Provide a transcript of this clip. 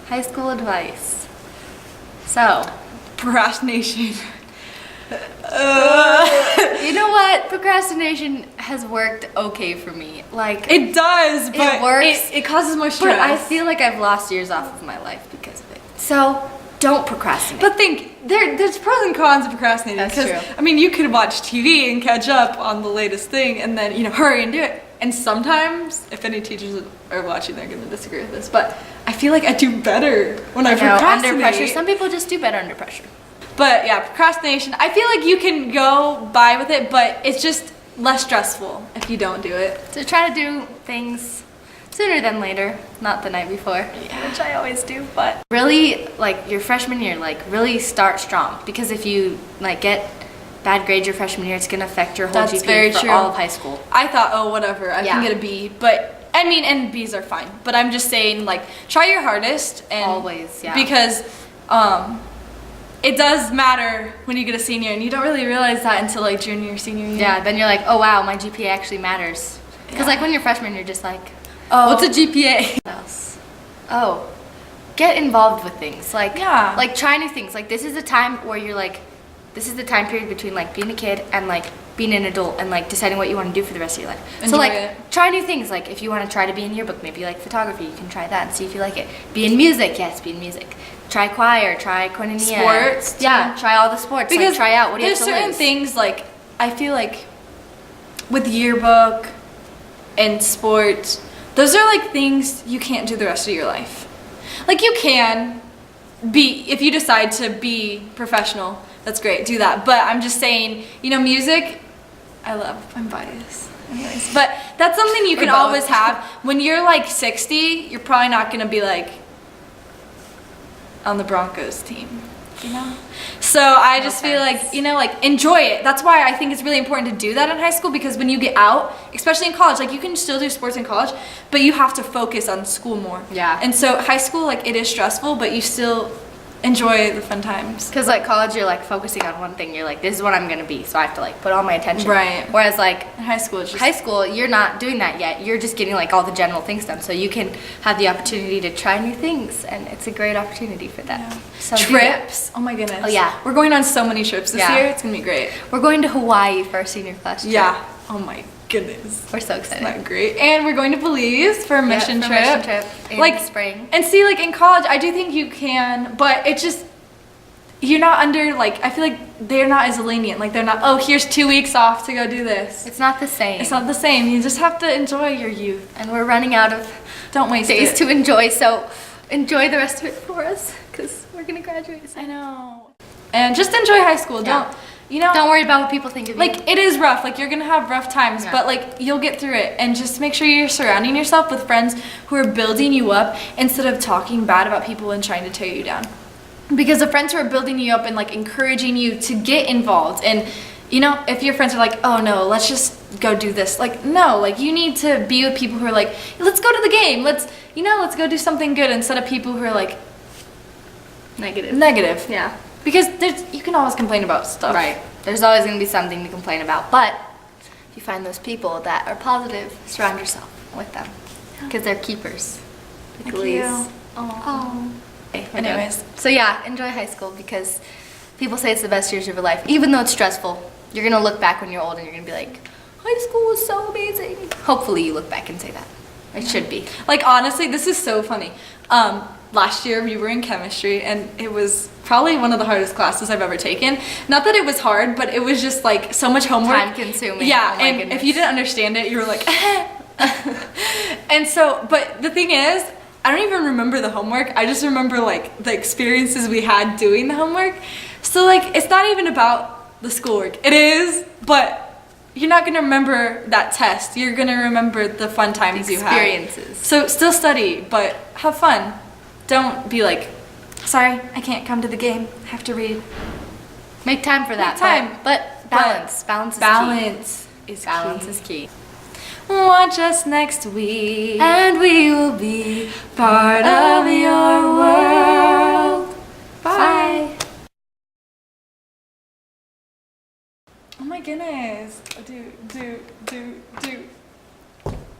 high school advice. So, Procrastination. you know what? Procrastination has worked okay for me. Like, It does, but it works. it causes more stress. But I feel like I've lost years off of my life because of it. So, don't procrastinate. But there's pros and cons of procrastinating. That's 'cause, true. I mean, you could watch TV and catch up on the latest thing and then, hurry and do it. And sometimes, if any teachers are watching, they're going to disagree with this, but I feel like I do better when I procrastinate. Under pressure. Some people just do better under pressure. But yeah, procrastination, I feel like you can go by with it, but it's just less stressful if you don't do it. So try to do things sooner than later, not the night before, which I always do, but really, like, your freshman year, like, really start strong, because if you, like, get bad grades your freshman year, it's going to affect your whole That's GPA very for true. all of high school. I thought, oh, whatever, I can Yeah. get a B, but, I mean, and Bs are fine, but I'm just saying, like, try your hardest, and Always, yeah. because, it does matter when you get a senior, and you don't really realize that until, like, junior, senior year. Yeah, then you're like, oh wow, my GPA actually matters. Because Yeah. like when you're freshman, you're just like, Oh. what's a GPA? What else? Oh, get involved with things. Like, Yeah. like try new things. Like, this is a time where you're like, this is the time period between like being a kid and like being an adult and like deciding what you want to do for the rest of your life. Enjoy so like, it. try new things. Like, if you want to try to be in yearbook, maybe like photography, you can try that and see if you like it. Be in music, yes, be in music. Try choir, try koinonia. Sports, too. Yeah, try all the sports. Because like, try out. What do you have there's to certain lose? things, like, I feel like with yearbook and sports, those are like things you can't do the rest of your life. Like, you can be, if you decide to be professional, that's great, do that. But I'm just saying, music, I'm biased. Anyways, but that's something you can We're both. always have. When you're like 60, you're probably not gonna be like on the Broncos team, So I just feel like, like, enjoy it. That's why I think it's really important to do that in high school, because when you get out, especially in college, like, you can still do sports in college, but you have to focus on school more. Yeah. And so high school, like, it is stressful, but you still enjoy the fun times. Because like college, you're like focusing on one thing. You're like, this is what I'm gonna be, so I have to like put all my attention. Right. Whereas like In high school, it's just high school, you're not doing that yet. You're just getting like all the general things done, so you can have the opportunity to try new things, and it's a great opportunity for that. So do that. trips. Oh my goodness. Oh, yeah. We're going on so many trips this Yeah. year. It's gonna be great. We're going to Hawaii for our senior class trip. Yeah. Oh my goodness. We're so Isn't excited. that great? And we're going to Belize for a mission for trip. mission trip in like the spring. And see, like, in college, I do think you can, but it just, you're not under, like, I feel like they're not as lenient. Like, they're not, oh, here's 2 weeks off to go do this. It's not the same. It's not the same. You just have to enjoy your youth. And we're running out of Don't waste days it. to enjoy, so enjoy the rest of it for us, because we're gonna graduate I soon. know. And just enjoy high school. Yeah. Don't worry about what people think of you. like, it is rough. Like, you're gonna have rough times, Yeah. but like, you'll get through it. And just make sure you're surrounding yourself with friends who are building you up instead of talking bad about people and trying to tear you down. Because the friends who are building you up and like encouraging you to get involved, and if your friends are like, oh no, let's just go do this, like, no, like, you need to be with people who are like, let's go to the game, let's go do something good, instead of people who are like negative. Yeah. Because you can always complain about stuff. Right. There's always going to be something to complain about. But if you find those people that are positive, surround yourself with them. Because they're keepers. Thank Please. you. Oh. Anyways. So yeah, enjoy high school, because people say it's the best years of your life. Even though it's stressful, you're going to look back when you're old and you're going to be like, high school was so amazing. Hopefully you look back and say that. It should be. Like, honestly, this is so funny. Last year we were in chemistry, and it was probably one of the hardest classes I've ever taken. Not that it was hard, but it was just like so much homework. Time consuming. Yeah, Oh my and goodness. if you didn't understand it, you were like, and so, but the thing is, I don't even remember the homework. I just remember like the experiences we had doing the homework. So like, it's not even about the schoolwork. It is, but you're not gonna remember that test. You're gonna remember the fun times you had. Experiences. So still study, but have fun. Don't be like, sorry, I can't come to the game. I have to read. Make time for that. Make time. But balance. Balance is key. Balance is Balance key. is key. Watch us next week. And we will be Part of your world. Bye. Oh my goodness. Do.